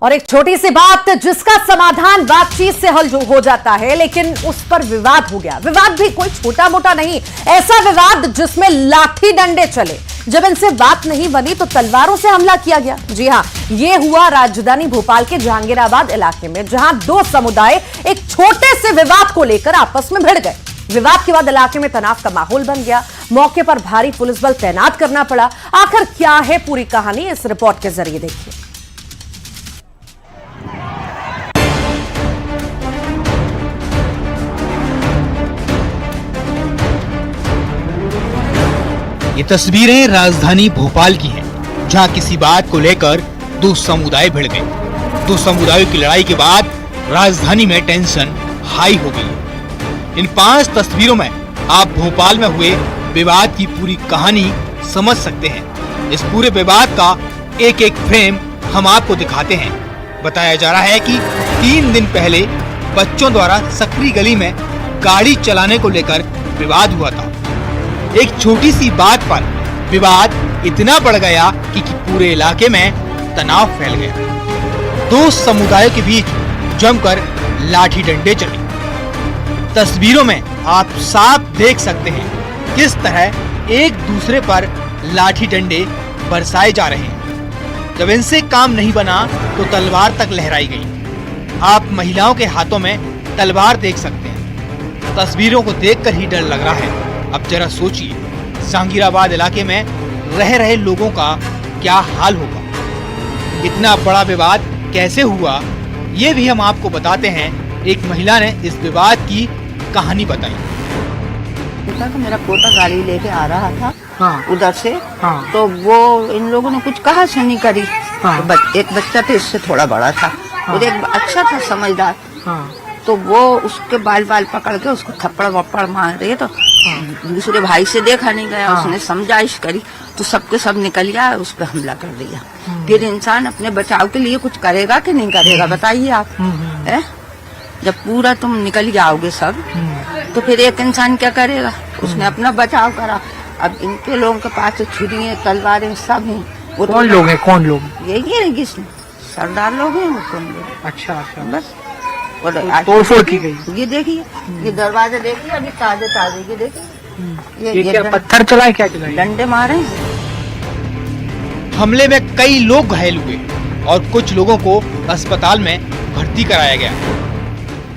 और एक छोटी सी बात जिसका समाधान बातचीत से हल हो जाता है, लेकिन उस पर विवाद हो गया। विवाद भी कोई छोटा मोटा नहीं, ऐसा विवाद जिसमें लाठी डंडे चले। जब इनसे बात नहीं बनी तो तलवारों से हमला किया गया। जी हां, यह हुआ राजधानी भोपाल के जहांगीराबाद इलाके में, जहां दो समुदाय एक छोटे से विवाद को लेकर आपस में भिड़ गए। विवाद के बाद इलाके में तनाव का माहौल बन गया। मौके पर भारी पुलिस बल तैनात करना पड़ा। आखिर क्या है पूरी कहानी, इस रिपोर्ट के जरिए देखिए। ये तस्वीरें राजधानी भोपाल की हैं, जहां किसी बात को लेकर दो समुदाय भिड़ गए। दो समुदायों की लड़ाई के बाद राजधानी में टेंशन हाई हो गई। इन 5 तस्वीरों में आप भोपाल में हुए विवाद की पूरी कहानी समझ सकते हैं। इस पूरे विवाद का एक एक फ्रेम हम आपको दिखाते हैं। बताया जा रहा है कि 3 दिन पहले बच्चों द्वारा सकरी गली में गाड़ी चलाने को लेकर विवाद हुआ था। एक छोटी सी बात पर विवाद इतना बढ़ गया कि पूरे इलाके में तनाव फैल गया। दो समुदायों के बीच जमकर लाठी डंडे चले। तस्वीरों में आप साफ देख सकते हैं किस तरह एक दूसरे पर लाठी डंडे बरसाए जा रहे हैं। जब इनसे काम नहीं बना तो तलवार तक लहराई गई। आप महिलाओं के हाथों में तलवार देख सकते हैं। तस्वीरों को देखकर ही डर लग रहा है। अब जरा सोचिए, जहांगीराबाद इलाके में रह रहे लोगों का क्या हाल होगा। इतना बड़ा विवाद कैसे हुआ, ये भी हम आपको बताते हैं। एक महिला ने इस विवाद की कहानी बताई। तो मेरा पोता गाड़ी लेके आ रहा था, हाँ, उधर से, हाँ, तो वो इन लोगों ने कुछ कहा सुनी करी। हाँ, तो एक बच्चा तो इससे थोड़ा बड़ा था, हाँ, और एक अच्छा था समझदार, हाँ, तो वो उसके बाल पकड़ के उसको थप्पड़ वप्पड़ मार रहे। तो दूसरे भाई से देखा नहीं गया, हाँ, उसने समझाइश करी तो सबके सब निकल गया, उस पर हमला कर दिया। फिर इंसान अपने बचाव के लिए कुछ करेगा कि नहीं करेगा, बताइए आप। है जब पूरा तुम निकल जाओगे सब, तो फिर एक इंसान क्या करेगा। उसने अपना बचाव करा। अब इनके लोगों के पास छुरियां तलवारें सब हैं। वो कौन लोग हैं? कौन लोग? यही है किसने सरदार लोग हैं, वो कौन लोग। अच्छा अच्छा, बस और तोड़फोड़ की गई। ये देखिए, ये दरवाजे देखिए, अभी ताजे ताजे ये देखिए। ये क्या पत्थर चलाए, क्या चलाए? डंडे मारे। हमले में कई लोग घायल हुए और कुछ लोगों को अस्पताल में भर्ती कराया गया।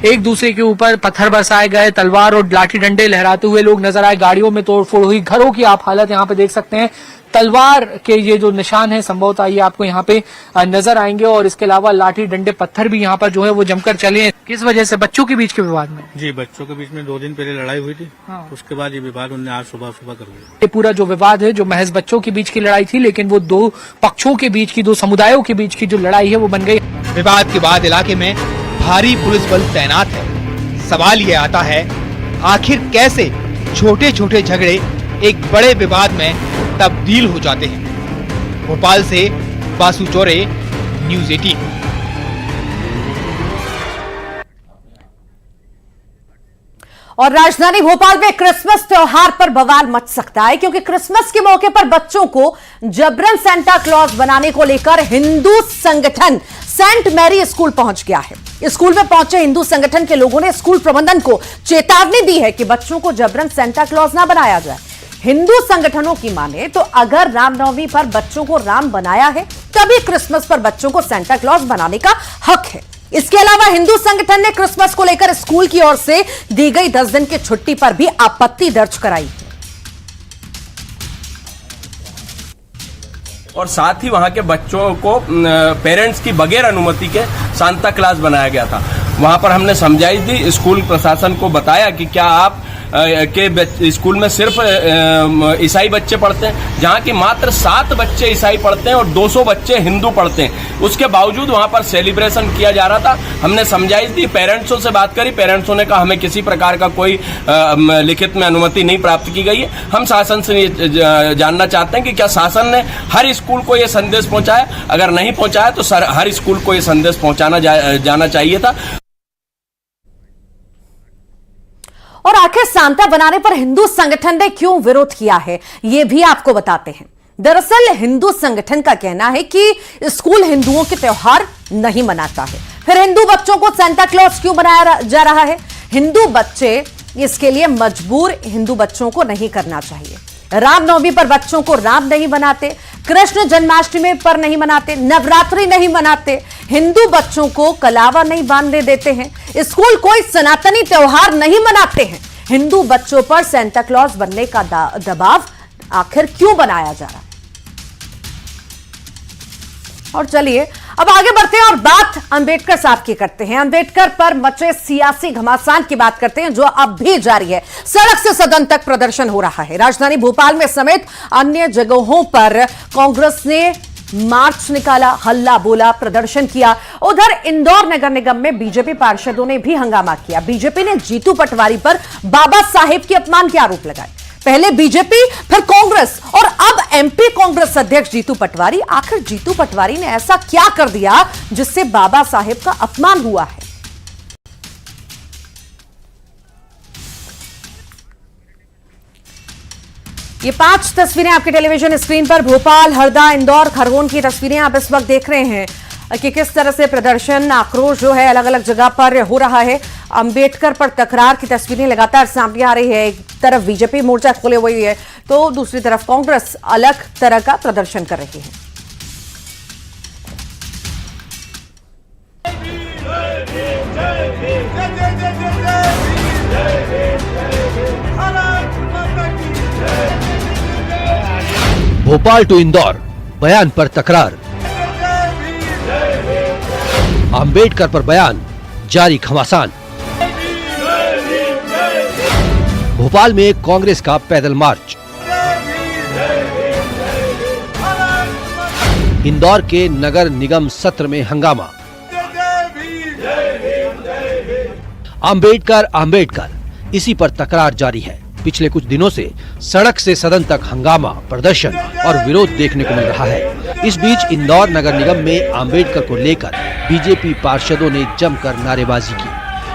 एक दूसरे के ऊपर पत्थर बरसाए गए, तलवार और लाठी डंडे लहराते हुए लोग नजर आए। गाड़ियों में तोड़फोड़ हुई। घरों की आप हालत यहाँ पे देख सकते हैं। तलवार के ये जो निशान है संभवतः ये आपको यहाँ पे नजर आएंगे, और इसके अलावा लाठी डंडे पत्थर भी यहाँ पर जो है वो जमकर चले हैं। किस वजह से? बच्चों के बीच के विवाद में। जी, बच्चों के बीच में 2 दिन पहले लड़ाई हुई थी। हाँ। उसके बाद ये विवाद उन्होंने आज सुबह कर दिया। ये पूरा जो विवाद है, जो महज बच्चों के बीच की लड़ाई थी, लेकिन वो दो पक्षों के बीच की, दो समुदायों के बीच की जो लड़ाई है वो बन गई। विवाद के बाद इलाके में भारी पुलिस बल तैनात है। सवाल ये आता है, आखिर कैसे छोटे छोटे झगड़े एक बड़े विवाद में तब्दील हो जाते हैं। भोपाल से बासु चौरे, न्यूज़ 18। और राजधानी भोपाल में क्रिसमस त्योहार पर बवाल मच सकता है, क्योंकि क्रिसमस के मौके पर बच्चों को जबरन सेंटा क्लॉज बनाने को लेकर हिंदू संगठन सेंट मैरी स्कूल पहुंच गया है। स्कूल में पहुंचे हिंदू संगठन के लोगों ने स्कूल प्रबंधन को चेतावनी दी है कि बच्चों को जबरन सेंटा क्लॉज ना बनाया जाए। हिंदू संगठनों की माने तो अगर रामनवमी पर बच्चों को राम बनाया है, तभी क्रिसमस पर बच्चों को सेंटा क्लॉज बनाने का हक है। इसके अलावा हिंदू संगठन ने क्रिसमस को लेकर स्कूल की ओर से दी गई 10 दिन की छुट्टी पर भी आपत्ति दर्ज कराई। और साथ ही वहां के बच्चों को पेरेंट्स की बगैर अनुमति के सांता क्लास बनाया गया था। वहां पर हमने समझाइश दी, स्कूल प्रशासन को बताया कि क्या आप के स्कूल में सिर्फ ईसाई बच्चे पढ़ते हैं, जहाँ की मात्र 7 बच्चे ईसाई पढ़ते हैं और 200 बच्चे हिंदू पढ़ते हैं। उसके बावजूद वहाँ पर सेलिब्रेशन किया जा रहा था। हमने समझाइश दी, पेरेंट्सों से बात करी। पेरेंट्सों ने कहा हमें किसी प्रकार का कोई लिखित में अनुमति नहीं प्राप्त की गई है। हम शासन से जानना चाहते हैं कि क्या शासन ने हर स्कूल को ये संदेश पहुँचाया? अगर नहीं पहुँचाया तो हर स्कूल को ये संदेश पहुँचाना जाना चाहिए था। और आखिर सांता बनाने पर हिंदू संगठन ने क्यों विरोध किया है, यह भी आपको बताते हैं। दरअसल हिंदू संगठन का कहना है कि स्कूल हिंदुओं के त्योहार नहीं मनाता है, फिर हिंदू बच्चों को सांता क्लॉज क्यों बनाया जा रहा है? हिंदू बच्चे इसके लिए मजबूर हिंदू बच्चों को नहीं करना चाहिए। रामनवमी पर बच्चों को राम नहीं बनाते, कृष्ण जन्माष्टमी पर नहीं मनाते, नवरात्रि नहीं मनाते, हिंदू बच्चों को कलावा नहीं बांधने देते हैं, स्कूल कोई सनातनी त्योहार नहीं मनाते हैं। हिंदू बच्चों पर सांता क्लॉज बनने का दबाव आखिर क्यों बनाया जा रहा है? और चलिए अब आगे बढ़ते हैं और बात अंबेडकर साहब की करते हैं। अंबेडकर पर मचे सियासी घमासान की बात करते हैं जो अब भी जारी है। सड़क से सदन तक प्रदर्शन हो रहा है। राजधानी भोपाल में समेत अन्य जगहों पर कांग्रेस ने मार्च निकाला, हल्ला बोला, प्रदर्शन किया। उधर इंदौर नगर निगम में बीजेपी पार्षदों ने भी हंगामा किया। बीजेपी ने जीतू पटवारी पर बाबा साहेब के अपमान के आरोप लगाए। पहले बीजेपी, फिर कांग्रेस और अब एमपी कांग्रेस अध्यक्ष जीतू पटवारी। आखिर जीतू पटवारी ने ऐसा क्या कर दिया जिससे बाबा साहेब का अपमान हुआ है? ये 5 तस्वीरें आपके टेलीविजन स्क्रीन पर भोपाल, हरदा, इंदौर, खरगोन की तस्वीरें आप इस वक्त देख रहे हैं कि किस तरह से प्रदर्शन, आक्रोश जो है अलग अलग जगह पर हो रहा है। अंबेडकर पर तकरार की तस्वीरें लगातार सामने आ रही है। एक तरफ बीजेपी मोर्चा खोले हुई है तो दूसरी तरफ कांग्रेस अलग तरह का प्रदर्शन कर रही है। भोपाल टू इंदौर, बयान पर तकरार। अंबेडकर पर बयान, जारी घमासान। भोपाल में कांग्रेस का पैदल मार्च। इंदौर के नगर निगम सत्र में हंगामा। अंबेडकर अंबेडकर, इसी पर तकरार जारी है। पिछले कुछ दिनों से सड़क से सदन तक हंगामा, प्रदर्शन और विरोध देखने को मिल रहा है। इस बीच इंदौर नगर निगम में अंबेडकर को लेकर बीजेपी पार्षदों ने जमकर नारेबाजी की।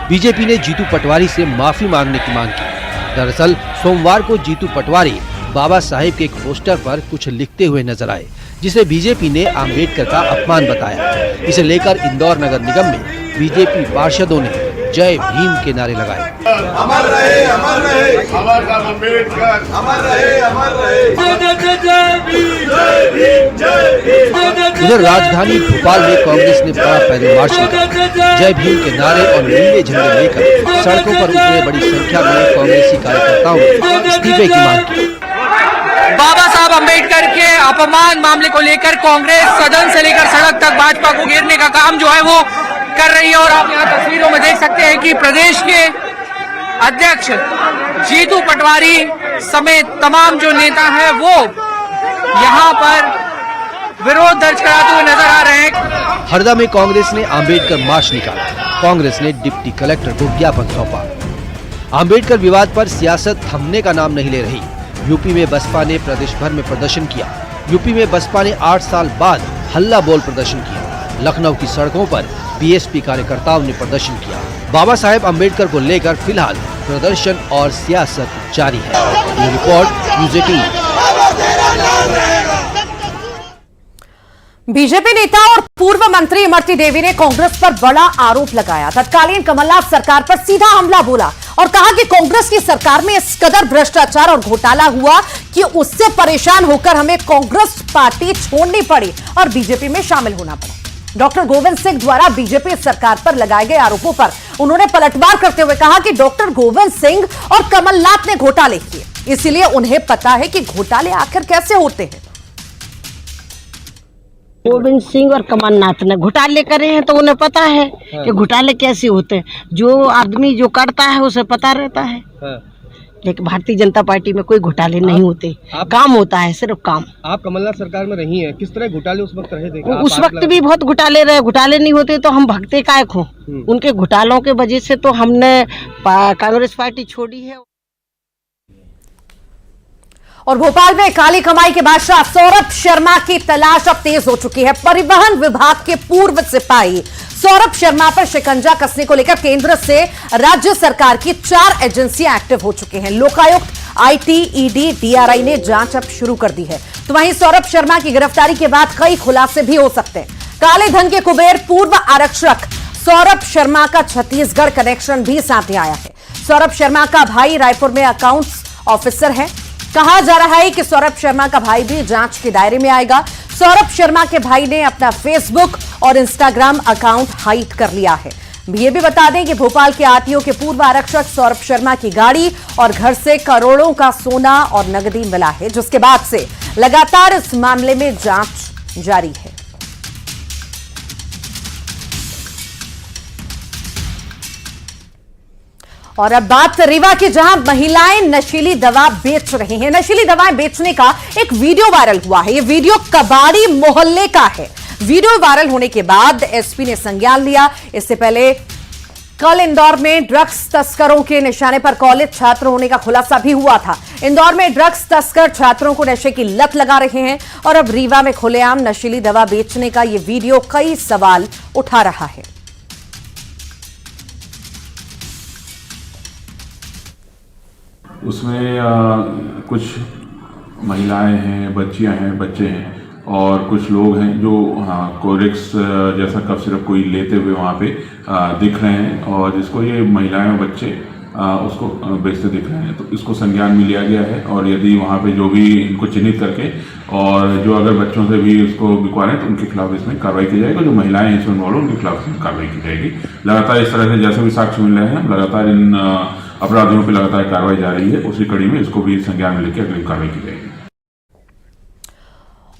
बीजेपी ने जीतू पटवारी से माफी मांगने की मांग की। दरअसल सोमवार को जीतू पटवारी बाबा साहेब के एक पोस्टर पर कुछ लिखते हुए नजर आए, जिसे बीजेपी ने अंबेडकर का अपमान बताया। इसे लेकर इंदौर नगर निगम में बीजेपी पार्षदों ने जय भीम के नारे लगाए। अमर रहे, अमर रहे, अमर अम्बेडकर, अमर रहे, अमर रहे। जय भीम, जय भीम, जय भीम। उधर राजधानी भोपाल में कांग्रेस ने बड़ा पैदल मार्च निकाला। जय भीम के नारे और नीले झंडे लेकर सड़कों पर उतरे बड़ी संख्या में कांग्रेसी कार्यकर्ताओं ने इस्तीफे की मांग की। बाबा साहब अंबेडकर के अपमान मामले को लेकर कांग्रेस सदन से लेकर सड़क तक भाजपा को घेरने का काम जो है वो कर रही है। और आप यहाँ तस्वीरों में देख सकते हैं कि प्रदेश के अध्यक्ष जीतू पटवारी समेत तमाम जो नेता हैं वो यहाँ पर विरोध दर्ज कराते हुए नजर आ रहे हैं। हरदा में कांग्रेस ने अंबेडकर मार्च निकाला। कांग्रेस ने डिप्टी कलेक्टर को ज्ञापन सौंपा। अंबेडकर विवाद पर सियासत थमने का नाम नहीं ले रही। यूपी में बसपा ने प्रदेश भर में प्रदर्शन किया। यूपी में बसपा ने 8 साल बाद हल्ला बोल प्रदर्शन किया। लखनऊ की सड़कों पर बीएसपी कार्यकर्ताओं ने प्रदर्शन किया। बाबा साहेब अंबेडकर को लेकर फिलहाल प्रदर्शन और सियासत जारी है। ये रिपोर्ट न्यूज़ 18। बीजेपी नेता और पूर्व मंत्री इमरती देवी ने कांग्रेस पर बड़ा आरोप लगाया। तत्कालीन कमलनाथ सरकार पर सीधा हमला बोला और कहा कि कांग्रेस की सरकार में इस कदर भ्रष्टाचार और घोटाला हुआ कि उससे परेशान होकर हमें कांग्रेस पार्टी छोड़नी पड़ी और बीजेपी में शामिल होना पड़ा। डॉक्टर गोविंद सिंह द्वारा बीजेपी सरकार पर लगाए गए आरोपों पर उन्होंने पलटवार करते हुए कहा कि डॉक्टर गोविंद सिंह और कमलनाथ ने घोटाले किए, इसलिए उन्हें पता है कि घोटाले आखिर कैसे होते हैं। गोविंद सिंह और कमलनाथ ने घोटाले करे हैं तो उन्हें पता है कि घोटाले कैसे होते हैं। जो आदमी जो करता है उसे पता रहता है। लेकिन भारतीय जनता पार्टी में कोई घोटाले नहीं होते, काम होता है, सिर्फ काम। आप कमलनाथ सरकार में रही हैं, किस तरह घोटाले उस वक्त रहे थे? उस वक्त भी बहुत घोटाले रहे। घोटाले नहीं होते तो हम भगते काहे खो। उनके घोटालों के वजह से तो हमने कांग्रेस पार्टी छोड़ी है। और भोपाल में काली कमाई के बादशाह सौरभ शर्मा की तलाश अब तेज हो चुकी है। परिवहन विभाग के पूर्व सिपाही सौरभ शर्मा पर शिकंजा कसने को लेकर केंद्र से राज्य सरकार की 4 एजेंसियां एक्टिव हो चुकी हैं। लोकायुक्त, आईटी, ईडी, डीआरआई ने जांच अब शुरू कर दी है। तो वहीं सौरभ शर्मा की गिरफ्तारी के बाद कई खुलासे भी हो सकते हैं। काले धन के कुबेर पूर्व आरक्षक सौरभ शर्मा का छत्तीसगढ़ कनेक्शन भी सामने आया है। सौरभ शर्मा का भाई रायपुर में अकाउंट्स ऑफिसर है। कहा जा रहा है कि सौरभ शर्मा का भाई भी जांच के दायरे में आएगा। सौरभ शर्मा के भाई ने अपना फेसबुक और इंस्टाग्राम अकाउंट हाइड कर लिया है। ये भी बता दें कि भोपाल के आरटीओ के पूर्व आरक्षक सौरभ शर्मा की गाड़ी और घर से करोड़ों का सोना और नकदी मिला है, जिसके बाद से लगातार इस मामले में जांच जारी है। और अब बात रीवा की, जहां महिलाएं नशीली दवा बेच रही हैं। नशीली दवाएं बेचने का एक वीडियो वायरल हुआ है। ये वीडियो कबाड़ी मोहल्ले का है। वीडियो वायरल होने के बाद एसपी ने संज्ञान लिया। इससे पहले कल इंदौर में ड्रग्स तस्करों के निशाने पर कॉलेज छात्र होने का खुलासा भी हुआ था। इंदौर में ड्रग्स तस्कर छात्रों को नशे की लत लगा रहे हैं और अब रीवा में खुलेआम नशीली दवा बेचने का यह वीडियो कई सवाल उठा रहा है। उसमें कुछ महिलाएं हैं, बच्चियां हैं, बच्चे हैं और कुछ लोग हैं जो कोरेक्स जैसा कफ सिरप कोई लेते हुए वहाँ पे दिख रहे हैं और जिसको ये महिलाएं और बच्चे उसको बेचते दिख रहे हैं। तो इसको संज्ञान में लिया गया है और यदि वहाँ पे जो भी इनको चिन्हित करके और जो अगर बच्चों से भी उसको बिकवा रहे हैं तो उनके खिलाफ इसमें कार्रवाई की जाएगी। जो महिलाएं हैं इसमें इन्वॉल्व उनके खिलाफ इसमें कार्रवाई की जाएगी। लगातार इस तरह से जैसे भी साक्ष्य मिल रहे हैं लगातार इन अपराधियों पर लगातार कार्रवाई जारी है। उसी कड़ी में इसको भी संज्ञान में लेकर अगली कार्रवाई की जाएगी।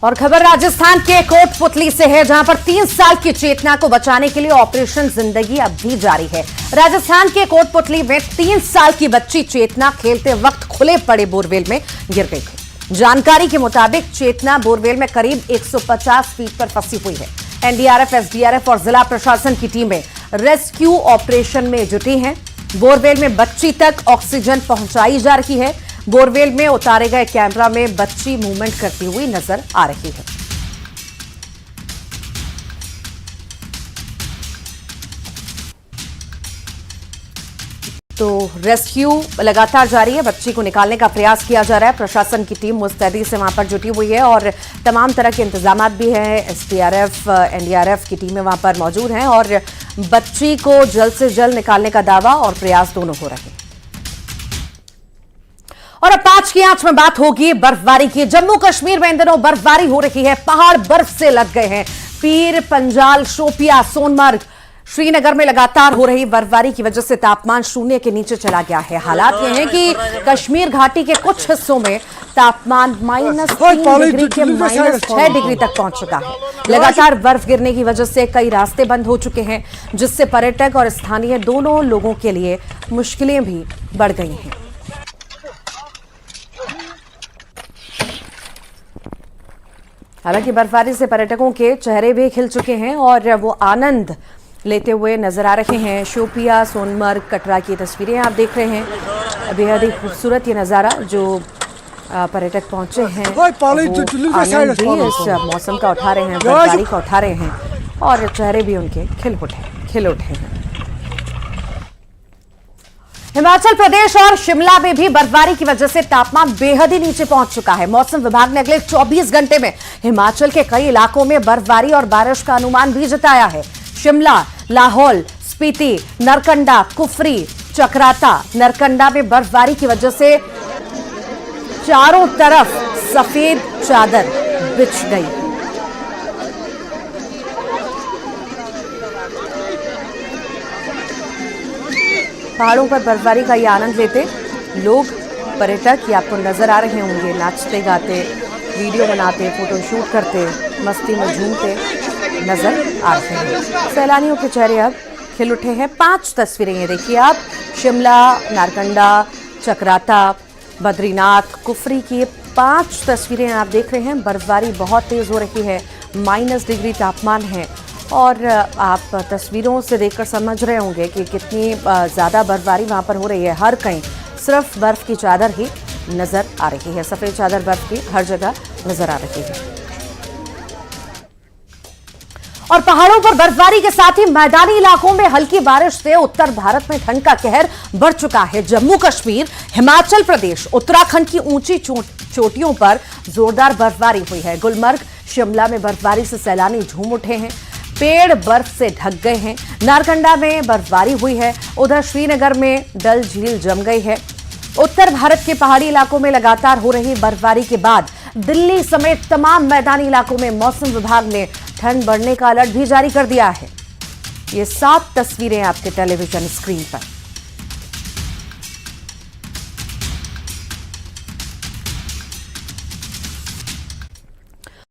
और खबर राजस्थान के कोटपुतली से है, जहां पर 3 साल की चेतना को बचाने के लिए ऑपरेशन जिंदगी अब भी जारी है। राजस्थान के कोटपुतली में 3 साल की बच्ची चेतना खेलते वक्त खुले पड़े बोरवेल में गिर गई थी। जानकारी के मुताबिक चेतना बोरवेल में करीब 150 फीट पर फंसी हुई है। एनडीआरएफ, एसडीआरएफ और जिला प्रशासन की टीमें रेस्क्यू ऑपरेशन में जुटी हैं। बोरवेल में बच्ची तक ऑक्सीजन पहुंचाई जा रही है। बोरवेल में उतारे गए कैमरा में बच्ची मूवमेंट करती हुई नजर आ रही है। तो रेस्क्यू लगातार जारी है। बच्ची को निकालने का प्रयास किया जा रहा है। प्रशासन की टीम मुस्तैदी से वहां पर जुटी हुई है और तमाम तरह के इंतजाम भी हैं। एसडीआरएफ, एनडीआरएफ की टीमें वहां पर मौजूद हैं और बच्ची को जल्द से जल्द निकालने का दावा और प्रयास दोनों हो रहे हैं। और अब 5 की आंच में बात होगी बर्फबारी की। जम्मू कश्मीर में इन दिनों बर्फबारी हो रही है। पहाड़ बर्फ से लद गए हैं। पीर पंजाल, शोपिया, सोनमर्ग, श्रीनगर में लगातार हो रही बर्फबारी की वजह से तापमान शून्य के नीचे चला गया है। हालात यह है कि कश्मीर घाटी के कुछ हिस्सों में तापमान -3 डिग्री के -6 डिग्री तक पहुंच चुका है। लगातार बर्फ गिरने की वजह से कई रास्ते बंद हो चुके हैं, जिससे पर्यटक और स्थानीय दोनों लोगों के लिए मुश्किलें भी बढ़ गई हैं। हालांकि बर्फबारी से पर्यटकों के चेहरे भी खिल चुके हैं और वो आनंद लेते हुए नजर आ रहे हैं। शोपिया, सोनमर्ग, कटरा की तस्वीरें आप देख रहे हैं। बेहद ही खूबसूरत ये नज़ारा जो पर्यटक पहुंचे हैं आनंद भी इस मौसम का उठा रहे हैं, बर्फबारी का उठा रहे हैं और चेहरे भी उनके खिल उठे हैं। हिमाचल प्रदेश और शिमला में भी बर्फबारी की वजह से तापमान बेहद ही नीचे पहुंच चुका है। मौसम विभाग ने अगले 24 घंटे में हिमाचल के कई इलाकों में बर्फबारी और बारिश का अनुमान भी जताया है। शिमला, लाहौल, स्पीति, नरकंडा, कुफरी, चक्राता, नरकंडा में बर्फबारी की वजह से चारों तरफ सफेद चादर बिछ गई। पहाड़ों पर बर्फबारी का ये आनंद लेते लोग, पर्यटक ये आपको नजर आ रहे होंगे, नाचते गाते, वीडियो बनाते, फोटो शूट करते, मस्ती में झूमते नजर आ रहे हैं। सैलानियों के चेहरे अब खिल उठे हैं। 5 तस्वीरें ये देखिए आप, शिमला, नारकंडा, चक्राता, बद्रीनाथ, कुफरी की 5 तस्वीरें आप देख रहे हैं। बर्फबारी बहुत तेज हो रही है, -1 डिग्री तापमान है और आप तस्वीरों से देखकर समझ रहे होंगे कि कितनी ज़्यादा बर्फबारी वहाँ पर हो रही है। हर कहीं सिर्फ बर्फ़ की चादर ही नज़र आ रही है। सफ़ेद चादर बर्फ़ की हर जगह नज़र आ रही है। और पहाड़ों पर बर्फबारी के साथ ही मैदानी इलाकों में हल्की बारिश से उत्तर भारत में ठंड का कहर बढ़ चुका है। जम्मू कश्मीर, हिमाचल प्रदेश, उत्तराखंड की ऊंची चोटियों पर जोरदार बर्फबारी हुई है। गुलमर्ग, शिमला में बर्फबारी से सैलानी झूम उठे हैं। पेड़ बर्फ से ढक गए हैं। नारकंडा में बर्फबारी हुई है। उधर श्रीनगर में डल झील जम गई है। उत्तर भारत के पहाड़ी इलाकों में लगातार हो रही बर्फबारी के बाद दिल्ली समेत तमाम मैदानी इलाकों में मौसम विभाग ने ठंड बढ़ने का अलर्ट भी जारी कर दिया है। ये 7 तस्वीरें आपके टेलीविजन स्क्रीन पर।